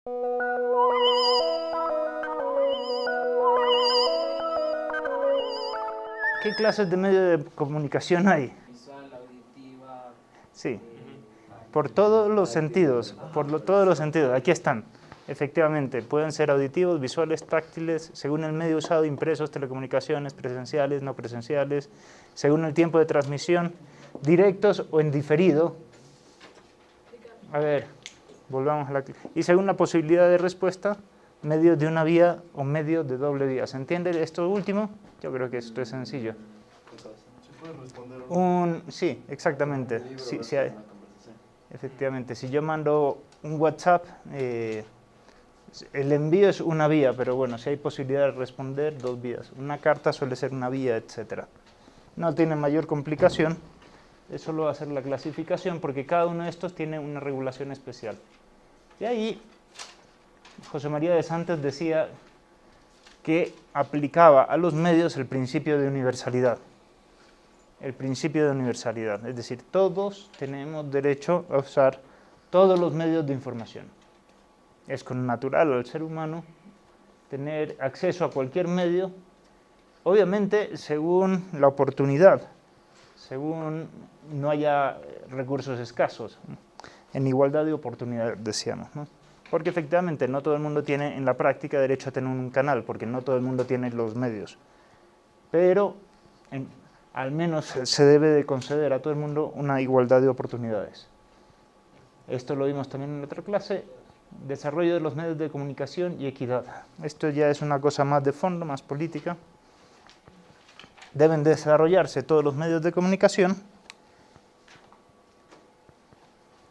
¿Qué clases de medio de comunicación hay? Visual, auditiva. Sí, por todos los sentidos, todos los sentidos, aquí están. Efectivamente, pueden ser auditivos, visuales, táctiles, según el medio usado, impresos, telecomunicaciones, presenciales, no presenciales, según el tiempo de transmisión, directos o en diferido. A ver, volvamos a la... Y según la posibilidad de respuesta, medios de una vía o medios de doble vía. ¿Se entiende esto último? Yo creo que esto es sencillo. ¿Se puede responder Sí, exactamente. Sí, efectivamente, si yo mando un WhatsApp, el envío es una vía, pero bueno, si hay posibilidad de responder, dos vías. Una carta suele ser una vía, etc. No tiene mayor complicación, es solo hacer la clasificación, porque cada uno de estos tiene una regulación especial. Y ahí, José María de Santos decía que aplicaba a los medios el principio de universalidad. El principio de universalidad, es decir, todos tenemos derecho a usar todos los medios de información. Es con natural al ser humano tener acceso a cualquier medio, obviamente según la oportunidad, según no haya recursos escasos, en igualdad de oportunidad, decíamos, ¿no? Porque efectivamente no todo el mundo tiene en la práctica derecho a tener un canal, porque no todo el mundo tiene los medios. Pero al menos se debe de conceder a todo el mundo una igualdad de oportunidades. Esto lo vimos también en otra clase, desarrollo de los medios de comunicación y equidad. Esto ya es una cosa más de fondo, más política. Deben desarrollarse todos los medios de comunicación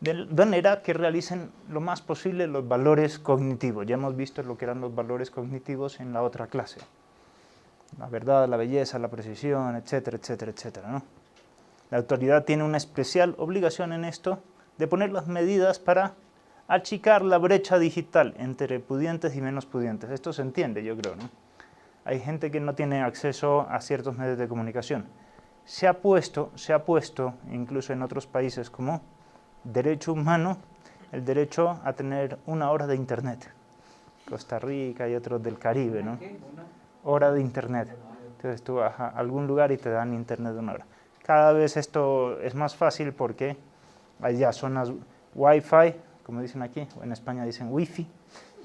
de manera que realicen lo más posible los valores cognitivos. Ya hemos visto lo que eran los valores cognitivos en la otra clase. La verdad, la belleza, la precisión, etcétera, etcétera, etcétera, ¿no? La autoridad tiene una especial obligación en esto de poner las medidas para achicar la brecha digital entre pudientes y menos pudientes. Esto se entiende, yo creo, ¿no? Hay gente que no tiene acceso a ciertos medios de comunicación. Se ha puesto, incluso en otros países como derecho humano, el derecho a tener una hora de internet. Costa Rica y otros del Caribe, ¿no? Hora de internet. Entonces tú vas a algún lugar y te dan internet de una hora. Cada vez esto es más fácil porque hay ya zonas Wi-Fi, como dicen aquí, o en España dicen Wi-Fi,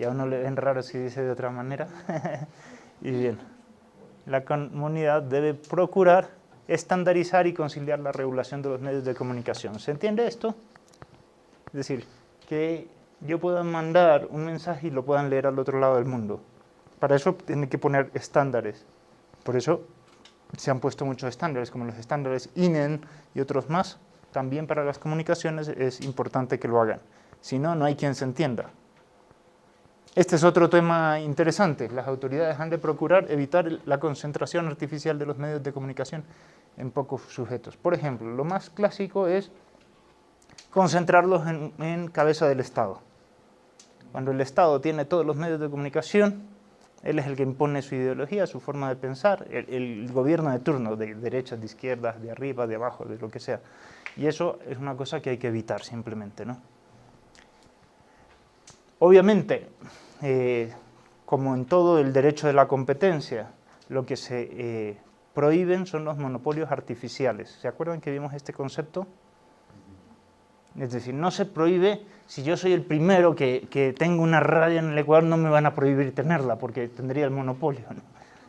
y a uno le ven raro si dice de otra manera. Y bien, la comunidad debe procurar estandarizar y conciliar la regulación de los medios de comunicación. ¿Se entiende esto? Es decir, que yo pueda mandar un mensaje y lo puedan leer al otro lado del mundo. Para eso tiene que poner estándares. Por eso se han puesto muchos estándares, como los estándares INEN y otros más. También para las comunicaciones es importante que lo hagan. Si no, no hay quien se entienda. Este es otro tema interesante. Las autoridades han de procurar evitar la concentración artificial de los medios de comunicación en pocos sujetos. Por ejemplo, lo más clásico es concentrarlos en cabeza del Estado. Cuando el Estado tiene todos los medios de comunicación, él es el que impone su ideología, su forma de pensar, el gobierno de turno, de derechas, de izquierdas, de arriba, de abajo, de lo que sea. Y eso es una cosa que hay que evitar simplemente, ¿no? Obviamente, como en todo el derecho de la competencia, lo que se prohíben son los monopolios artificiales. ¿Se acuerdan que vimos este concepto? Es decir, no se prohíbe, si yo soy el primero que tengo una radio en el Ecuador, no me van a prohibir tenerla porque tendría el monopolio, ¿no?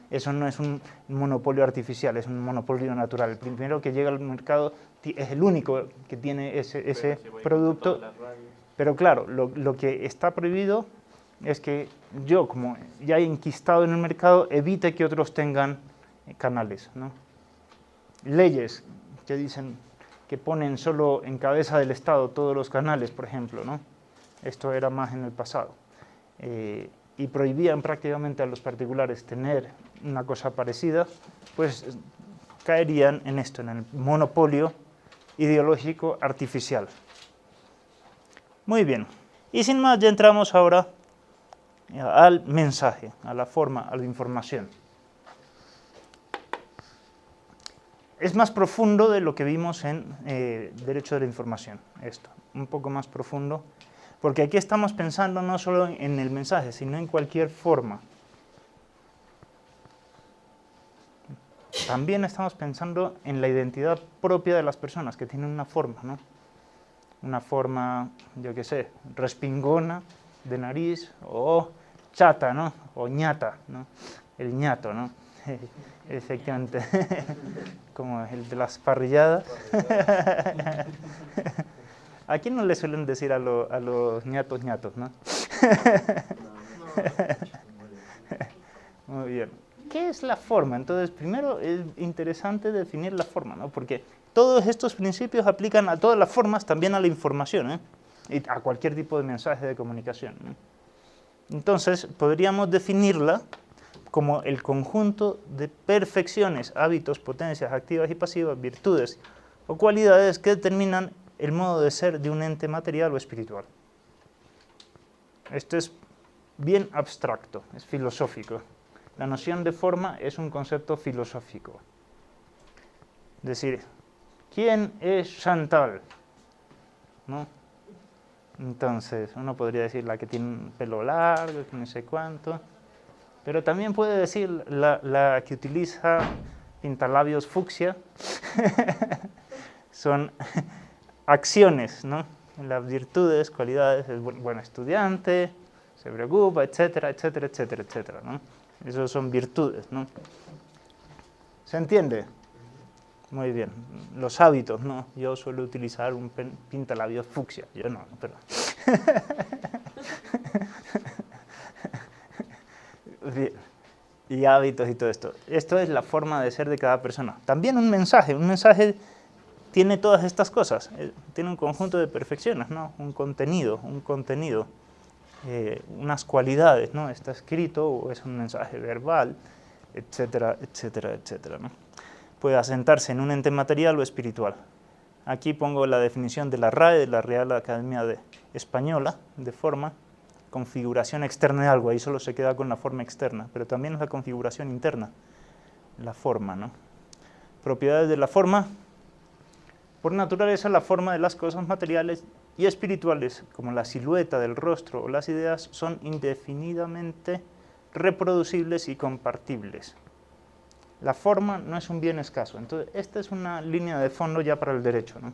Eso no es un monopolio artificial, es un monopolio natural. El primero que llega al mercado es el único que tiene ese producto. Pero claro, lo que está prohibido es que yo, como ya he enquistado en el mercado, evite que otros tengan canales, ¿no? Leyes que dicen que ponen solo en cabeza del Estado todos los canales, por ejemplo, ¿no? Esto era más en el pasado. Y prohibían prácticamente a los particulares tener una cosa parecida, pues caerían en esto, en el monopolio ideológico artificial. Muy bien. Y sin más, ya entramos ahora al mensaje, a la forma, a la información. Es más profundo de lo que vimos en Derecho de la Información, esto, un poco más profundo, Porque aquí estamos pensando no solo en el mensaje, sino en cualquier forma. También estamos pensando en la identidad propia de las personas, que tienen una forma, ¿no? Una forma, yo qué sé, respingona de nariz, o chata, ¿no? O ñata, ¿no? El ñato, ¿no? Efectivamente, como el de las parrilladas. ¿A quién no le suelen decir a los ñatos ñatos, no? Muy bien. ¿Qué es la forma? Entonces, primero es interesante definir la forma, ¿no? Porque todos estos principios aplican a todas las formas, también a la información, ¿eh? Y a cualquier tipo de mensaje de comunicación, ¿no? Entonces, podríamos definirla como el conjunto de perfecciones, hábitos, potencias activas y pasivas, virtudes o cualidades que determinan el modo de ser de un ente material o espiritual. Esto es bien abstracto, es filosófico. La noción de forma es un concepto filosófico. Es decir, ¿quién es Chantal? ¿No? Entonces, uno podría decir la que tiene un pelo largo, que no sé cuánto, pero también puede decir la que utiliza pintalabios fucsia. Son acciones, ¿no? Las virtudes, cualidades, es buen estudiante, se preocupa, etcétera, etcétera, etcétera, etcétera, ¿no? Esas son virtudes, ¿no? ¿Se entiende? Muy bien. Los hábitos, ¿no? Yo suelo utilizar un pintalabios fucsia. Yo no, pero... Bien. Y hábitos y todo esto. Esto es la forma de ser de cada persona. También un mensaje tiene todas estas cosas. Tiene un conjunto de perfecciones, ¿no? Un contenido, unas cualidades, ¿no? Está escrito o es un mensaje verbal, etcétera, etcétera, etcétera, ¿no? Puede asentarse en un ente material o espiritual. Aquí pongo la definición de la RAE, de la Real Academia Española, de forma, configuración externa de algo, ahí solo se queda con la forma externa, pero también es la configuración interna, la forma, ¿no? Propiedades de la forma. Por naturaleza, la forma de las cosas materiales y espirituales, como la silueta del rostro o las ideas, son indefinidamente reproducibles y compartibles. La forma no es un bien escaso. Entonces, esta es una línea de fondo ya para el derecho, ¿no?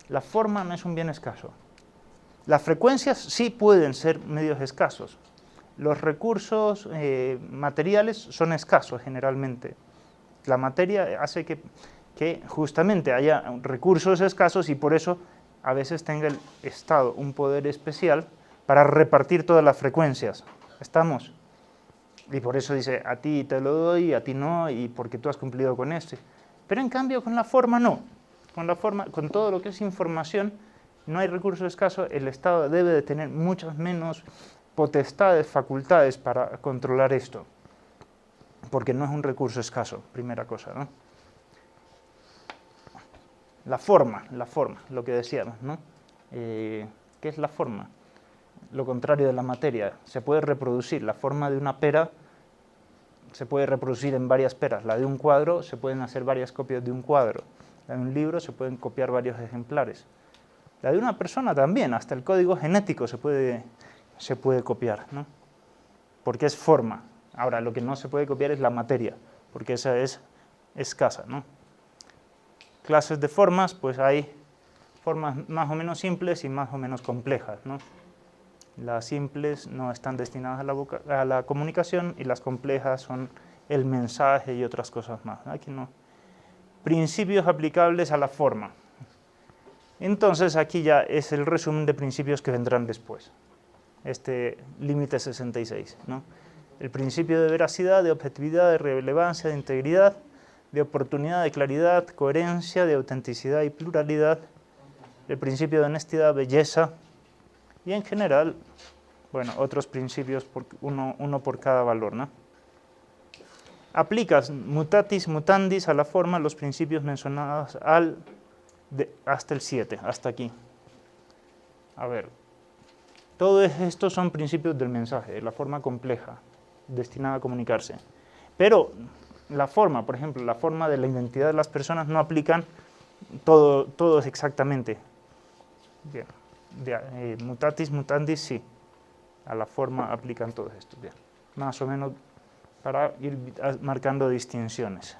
La forma no es un bien escaso. Las frecuencias sí pueden ser medios escasos. Los recursos materiales son escasos generalmente. La materia hace que justamente haya recursos escasos y por eso a veces tenga el Estado un poder especial para repartir todas las frecuencias. ¿Estamos? Y por eso dice, a ti te lo doy, a ti no, y porque tú has cumplido con esto. Pero en cambio con la forma no. Con la forma, con todo lo que es información, no hay recursos escasos, el Estado debe de tener muchas menos potestades, facultades para controlar esto. Porque no es un recurso escaso, primera cosa, ¿no? La forma, lo que decíamos, ¿no? ¿Qué es la forma? Lo contrario de la materia, se puede reproducir. La forma de una pera se puede reproducir en varias peras. La de un cuadro, se pueden hacer varias copias de un cuadro. La de un libro, se pueden copiar varios ejemplares. La de una persona también, hasta el código genético se puede copiar, ¿no? Porque es forma. Ahora, lo que no se puede copiar es la materia, porque esa es escasa, ¿no? Clases de formas, pues hay formas más o menos simples y más o menos complejas, ¿no? Las simples no están destinadas a la comunicación y las complejas son el mensaje y otras cosas más. Aquí no. Principios aplicables a la forma. Entonces aquí ya es el resumen de principios que vendrán después. Este límite 66, ¿no? El principio de veracidad, de objetividad, de relevancia, de integridad, de oportunidad, de claridad, coherencia, de autenticidad y pluralidad, el principio de honestidad, belleza, y en general, bueno, otros principios, uno por cada valor, ¿no? Aplicas mutatis mutandis a la forma los principios mencionados hasta el 7, hasta aquí. A ver, todos estos son principios del mensaje, de la forma compleja, destinada a comunicarse. Pero la forma, por ejemplo, la forma de la identidad de las personas no aplican todos exactamente. Bien. mutatis mutandis, sí. A la forma aplican todos estos. Bien. Más o menos para ir marcando distinciones.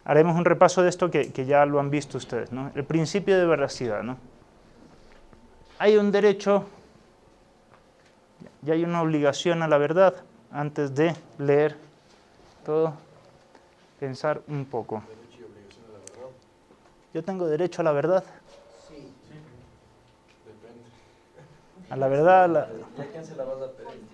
Haremos un repaso de esto que ya lo han visto ustedes, ¿no? El principio de veracidad, ¿no? Hay un derecho y hay una obligación a la verdad. Antes de leer todo, pensar un poco. Derecho y obligación a la verdad. ¿Yo tengo derecho a la verdad? Sí. Depende. A la verdad, ¿Y a quién se la vas a pedir?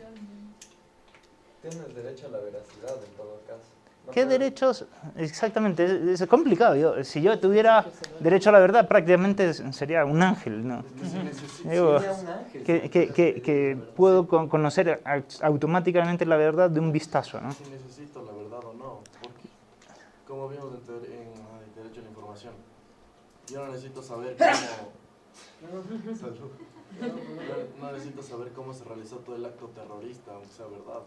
Tienes derecho a la veracidad en todo caso. No ¿qué puedes- derechos? Exactamente, es complicado. Si yo tuviera derecho a la verdad, prácticamente sería un ángel, ¿no? Es que se necesita. Digo, Sería un ángel. que puedo conocer automáticamente la verdad de un vistazo, ¿no? Si necesito la verdad o no. Porque, como vimos en Derecho a la Información, yo no necesito saber cómo. Salud. No necesito saber cómo se realizó todo el acto terrorista, aunque sea verdad.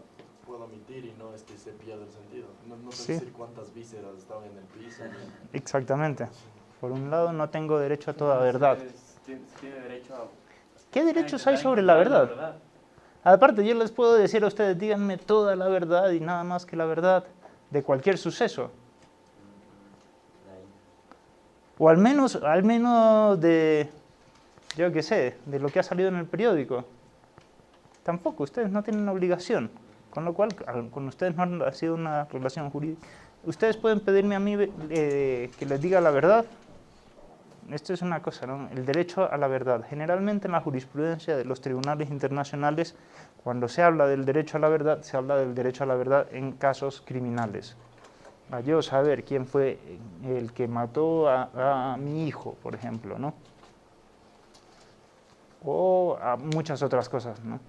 Puedo omitir y no es que se pierda el sentido. No tengo Sí. que decir cuántas vísceras estaban en el piso. Exactamente. Por un lado, no tengo derecho a toda verdad. Tiene derecho a... ¿Qué derechos hay sobre la verdad? Aparte, yo les puedo decir a ustedes, díganme toda la verdad y nada más que la verdad de cualquier suceso. O al menos de, yo qué sé, de lo que ha salido en el periódico. Tampoco, ustedes no tienen obligación. Con lo cual, con ustedes no ha sido una relación jurídica. Ustedes pueden pedirme a mí que les diga la verdad. Esto es una cosa, ¿no? El derecho a la verdad. Generalmente en la jurisprudencia de los tribunales internacionales, cuando se habla del derecho a la verdad, se habla del derecho a la verdad en casos criminales. A yo saber quién fue el que mató a mi hijo, por ejemplo, ¿no? O a muchas otras cosas, ¿no?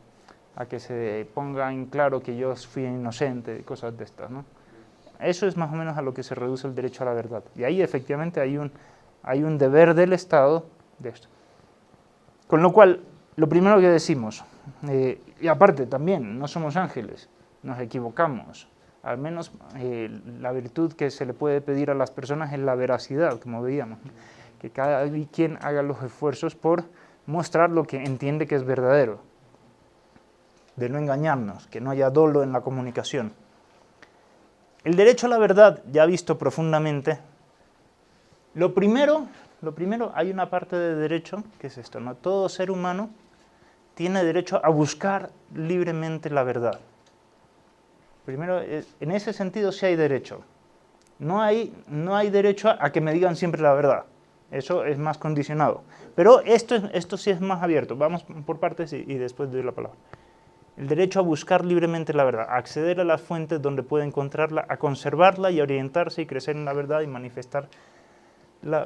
A que se ponga en claro que yo fui inocente, cosas de estas, ¿no? Eso es más o menos a lo que se reduce el derecho a la verdad. Y ahí efectivamente hay un deber del Estado de esto. Con lo cual, lo primero que decimos, y aparte también, no somos ángeles, nos equivocamos. Al menos la virtud que se le puede pedir a las personas es la veracidad, como veíamos, ¿no? Que cada quien haga los esfuerzos por mostrar lo que entiende que es verdadero, de no engañarnos, que no haya dolo en la comunicación. El derecho a la verdad, ya visto profundamente, lo primero, hay una parte de derecho, que es esto, ¿no? Todo ser humano tiene derecho a buscar libremente la verdad. Primero, en ese sentido sí hay derecho. No hay derecho a que me digan siempre la verdad. Eso es más condicionado. Pero esto sí es más abierto. Vamos por partes y después doy la palabra. El derecho a buscar libremente la verdad, a acceder a las fuentes donde puede encontrarla, a conservarla y a orientarse y crecer en la verdad y manifestarla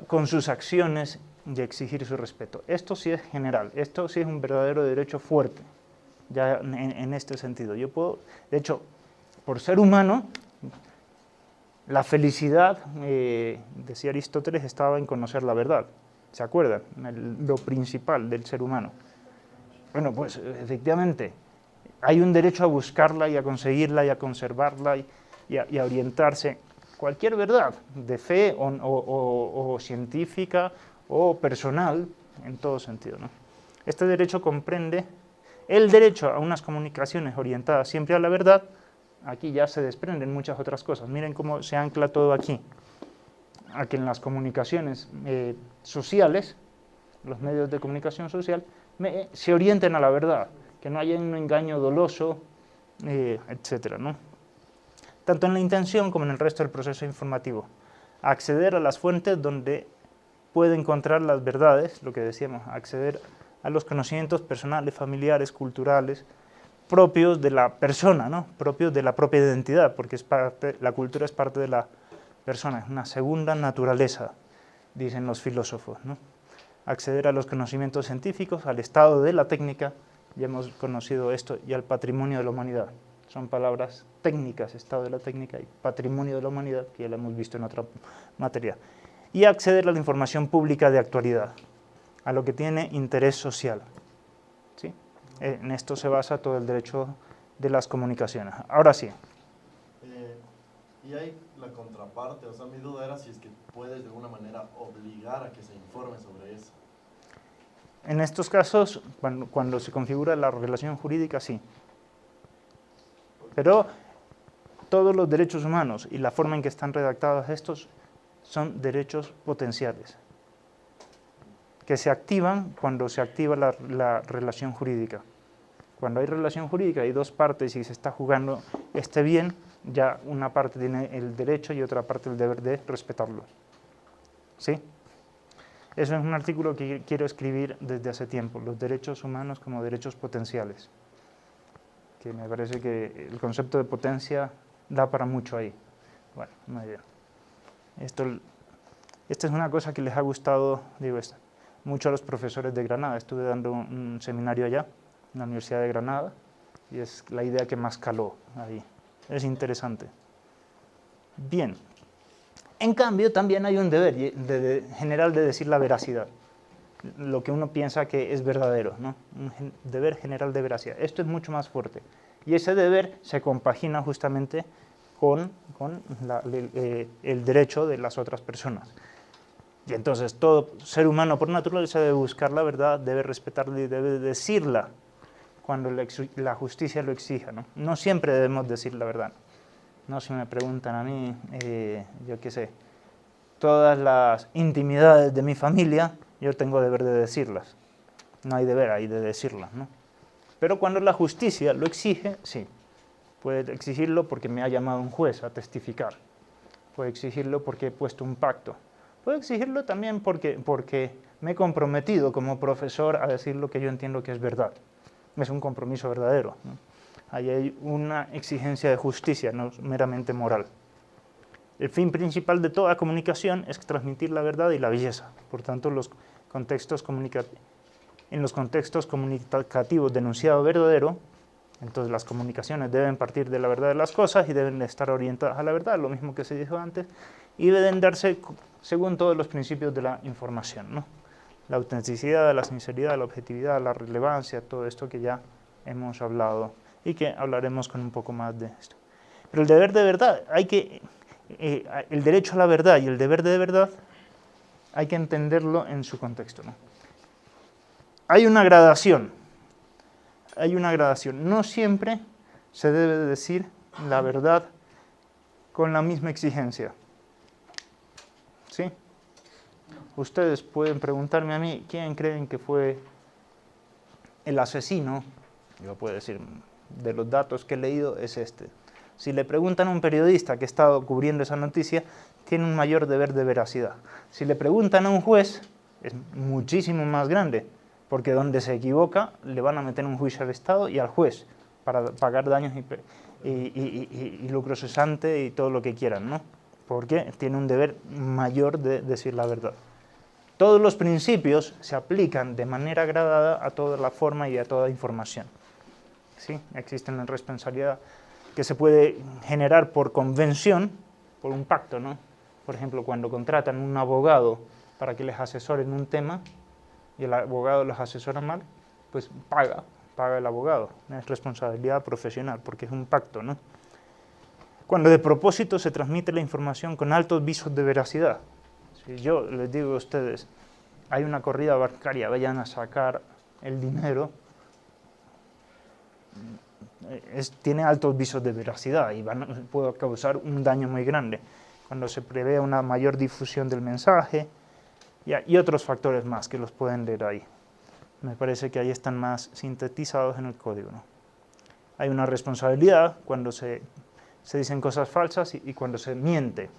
con sus acciones y exigir su respeto. Esto sí es general, esto sí es un verdadero derecho fuerte, ya en este sentido. Yo puedo, de hecho, por ser humano, la felicidad, decía Aristóteles, estaba en conocer la verdad. ¿Se acuerdan? Lo principal del ser humano. Bueno, pues efectivamente, hay un derecho a buscarla y a conseguirla y a conservarla y a orientarse. Cualquier verdad, de fe o científica o personal, en todo sentido, ¿no? Este derecho comprende el derecho a unas comunicaciones orientadas siempre a la verdad. Aquí ya se desprenden muchas otras cosas. Miren cómo se ancla todo aquí. A que en las comunicaciones sociales, los medios de comunicación social, se orienten a la verdad, que no haya un engaño doloso, etcétera, ¿no? Tanto en la intención como en el resto del proceso informativo. Acceder a las fuentes donde puede encontrar las verdades, lo que decíamos, acceder a los conocimientos personales, familiares, culturales, propios de la persona, ¿no? Propios de la propia identidad, porque la cultura es parte de la persona, es una segunda naturaleza, dicen los filósofos, ¿no? Acceder a los conocimientos científicos, al estado de la técnica, ya hemos conocido esto, y al patrimonio de la humanidad. Son palabras técnicas, estado de la técnica y patrimonio de la humanidad, que ya lo hemos visto en otra materia. Y acceder a la información pública de actualidad, a lo que tiene interés social. ¿Sí? En esto se basa todo el derecho de las comunicaciones. Ahora sí. Y hay la contraparte, o sea, mi duda era si es que puedes de alguna manera obligar a que se informe sobre eso. En estos casos, cuando se configura la relación jurídica, sí. Pero todos los derechos humanos y la forma en que están redactados estos son derechos potenciales, que se activan cuando se activa la relación jurídica. Cuando hay relación jurídica, hay dos partes y se está jugando este bien, ya una parte tiene el derecho y otra parte el deber de respetarlo. ¿Sí? Eso es un artículo que quiero escribir desde hace tiempo, los derechos humanos como derechos potenciales, que me parece que el concepto de potencia da para mucho ahí. Bueno, muy bien. Esta es una cosa que les ha gustado, mucho a los profesores de Granada. Estuve dando un seminario allá, en la Universidad de Granada, y es la idea que más caló ahí. Es interesante. Bien. En cambio, también hay un deber general de decir la veracidad, lo que uno piensa que es verdadero, ¿no? Un deber general de veracidad. Esto es mucho más fuerte. Y ese deber se compagina justamente con el derecho de las otras personas. Y entonces todo ser humano por naturaleza debe buscar la verdad, debe respetarla y debe decirla cuando la justicia lo exija, ¿no? No siempre debemos decir la verdad. No, si me preguntan a mí, yo qué sé, todas las intimidades de mi familia, yo tengo deber de decirlas. No hay deber ahí de decirlas, ¿no? Pero cuando la justicia lo exige, sí. Puede exigirlo porque me ha llamado un juez a testificar. Puede exigirlo porque he puesto un pacto. Puede exigirlo también porque me he comprometido como profesor a decir lo que yo entiendo que es verdad. Es un compromiso verdadero, ¿no? Ahí hay una exigencia de justicia, no meramente moral. El fin principal de toda comunicación es transmitir la verdad y la belleza. Por tanto, en los contextos comunicativos de enunciado verdadero, entonces las comunicaciones deben partir de la verdad de las cosas y deben estar orientadas a la verdad, lo mismo que se dijo antes, y deben darse según todos los principios de la información, ¿no? La autenticidad, la sinceridad, la objetividad, la relevancia, todo esto que ya hemos hablado y que hablaremos con un poco más de esto. Pero el deber de verdad, el derecho a la verdad y el deber de verdad hay que entenderlo en su contexto, ¿no? Hay una gradación, no siempre se debe decir la verdad con la misma exigencia, ¿sí? Ustedes pueden preguntarme a mí, ¿quién creen que fue el asesino? Yo puedo decir, de los datos que he leído es este. Si le preguntan a un periodista que ha estado cubriendo esa noticia, tiene un mayor deber de veracidad. Si le preguntan a un juez, es muchísimo más grande, porque donde se equivoca le van a meter un juicio al Estado y al juez para pagar daños y lucro cesante y todo lo que quieran, ¿no? Porque tiene un deber mayor de decir la verdad. Todos los principios se aplican de manera gradada a toda la forma y a toda información. ¿Sí? Existe una responsabilidad que se puede generar por convención, por un pacto, ¿no? Por ejemplo, cuando contratan un abogado para que les asesore en un tema y el abogado los asesora mal, pues paga el abogado. Es responsabilidad profesional porque es un pacto, ¿no? Cuando de propósito se transmite la información con altos visos de veracidad. Si yo les digo a ustedes, hay una corrida bancaria, vayan a sacar el dinero, tiene altos visos de veracidad y puede causar un daño muy grande. Cuando se prevé una mayor difusión del mensaje y otros factores más que los pueden leer ahí. Me parece que ahí están más sintetizados en el código, ¿no? Hay una responsabilidad cuando se dicen cosas falsas y cuando se miente.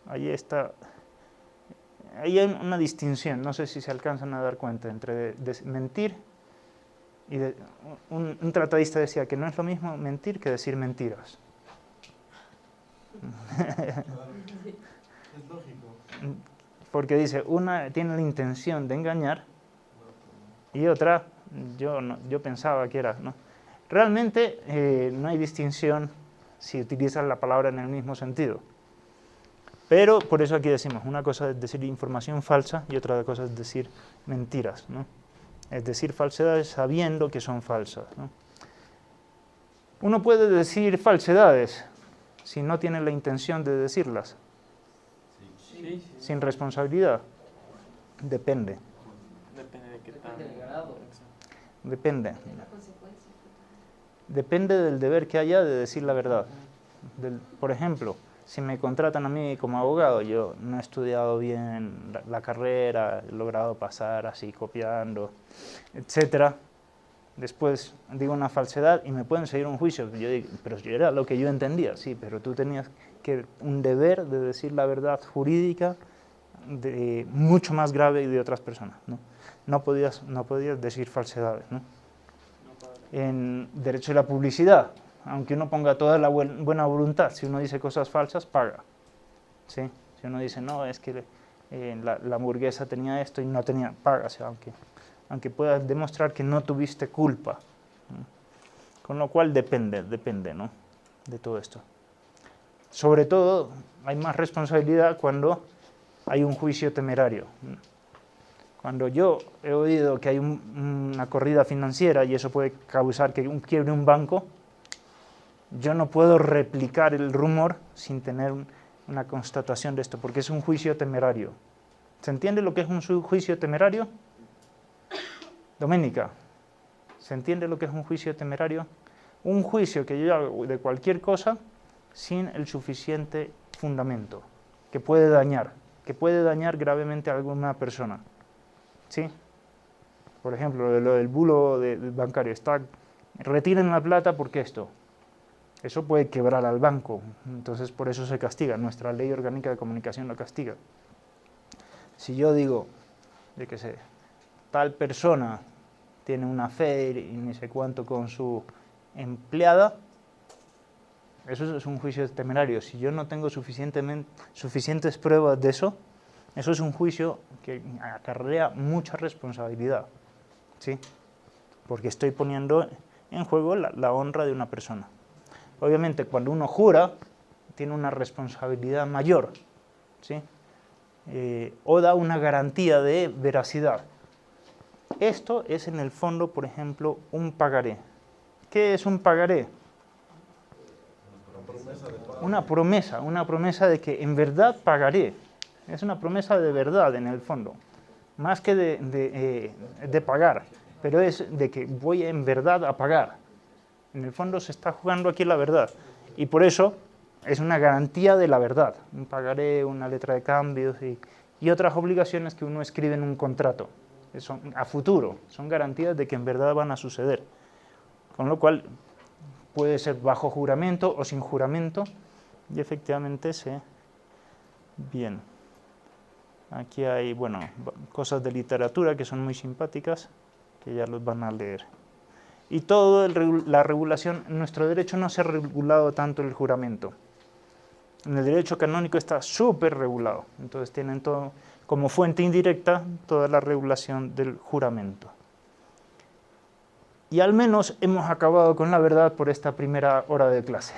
Ahí hay una distinción, no sé si se alcanzan a dar cuenta, entre mentir y un tratadista decía que no es lo mismo mentir que decir mentiras. Es lógico. Porque dice, una tiene la intención de engañar y otra, yo pensaba que era, ¿no? Realmente no hay distinción si utilizas la palabra en el mismo sentido. Pero por eso aquí decimos, una cosa es decir información falsa y otra cosa es decir mentiras, ¿no? Es decir falsedades sabiendo que son falsas, ¿no? Uno puede decir falsedades si no tiene la intención de decirlas, Sí. sin responsabilidad. Depende. Depende de del grado. Depende. La consecuencia. Depende del deber que haya de decir la verdad. Por ejemplo, si me contratan a mí como abogado, yo no he estudiado bien la carrera, he logrado pasar así copiando, etcétera. Después digo una falsedad y me pueden seguir un juicio. Yo digo, pero era lo que yo entendía, sí, pero tú tenías un deber de decir la verdad jurídica mucho más grave que de otras personas, ¿no? No podías decir falsedades, ¿no? En derecho de la publicidad, aunque uno ponga toda la buena voluntad, si uno dice cosas falsas, paga. ¿Sí? Si uno dice, no, es que la hamburguesa tenía esto y no tenía, paga, o sea, aunque puedas demostrar que no tuviste culpa. ¿No? Con lo cual depende, ¿no? De todo esto. Sobre todo, hay más responsabilidad cuando hay un juicio temerario. Cuando yo he oído que hay una corrida financiera y eso puede causar que quiebre un banco, yo no puedo replicar el rumor sin tener una constatación de esto, porque es un juicio temerario. ¿Se entiende lo que es un juicio temerario? Doménica, ¿se entiende lo que es un juicio temerario? Un juicio que yo hago de cualquier cosa sin el suficiente fundamento, que puede dañar gravemente a alguna persona. ¿Sí? Por ejemplo, lo del bulo bancario, retiren la plata porque eso puede quebrar al banco, entonces por eso se castiga, nuestra ley orgánica de comunicación lo castiga. Si yo digo, de que sé, tal persona tiene una fe y ni sé cuánto con su empleada, eso es un juicio temerario. Si yo no tengo suficientes pruebas de eso es un juicio que acarrea mucha responsabilidad, ¿sí? Porque estoy poniendo en juego la honra de una persona. Obviamente, cuando uno jura, tiene una responsabilidad mayor, ¿sí? O da una garantía de veracidad. Esto es, en el fondo, por ejemplo, un pagaré. ¿Qué es un pagaré? Una promesa de que en verdad pagaré. Es una promesa de verdad, en el fondo, más que de pagar, pero es de que voy en verdad a pagar. En el fondo se está jugando aquí la verdad, y por eso es una garantía de la verdad. Un pagaré, una letra de cambios y otras obligaciones que uno escribe en un contrato. Son a futuro, son garantías de que en verdad van a suceder. Con lo cual puede ser bajo juramento o sin juramento, y efectivamente Bien. Aquí hay, cosas de literatura que son muy simpáticas, que ya los van a leer. Y toda la regulación, en nuestro derecho no se ha regulado tanto el juramento. En el derecho canónico está súper regulado. Entonces tienen todo, como fuente indirecta, toda la regulación del juramento. Y al menos hemos acabado con la verdad por esta primera hora de clase.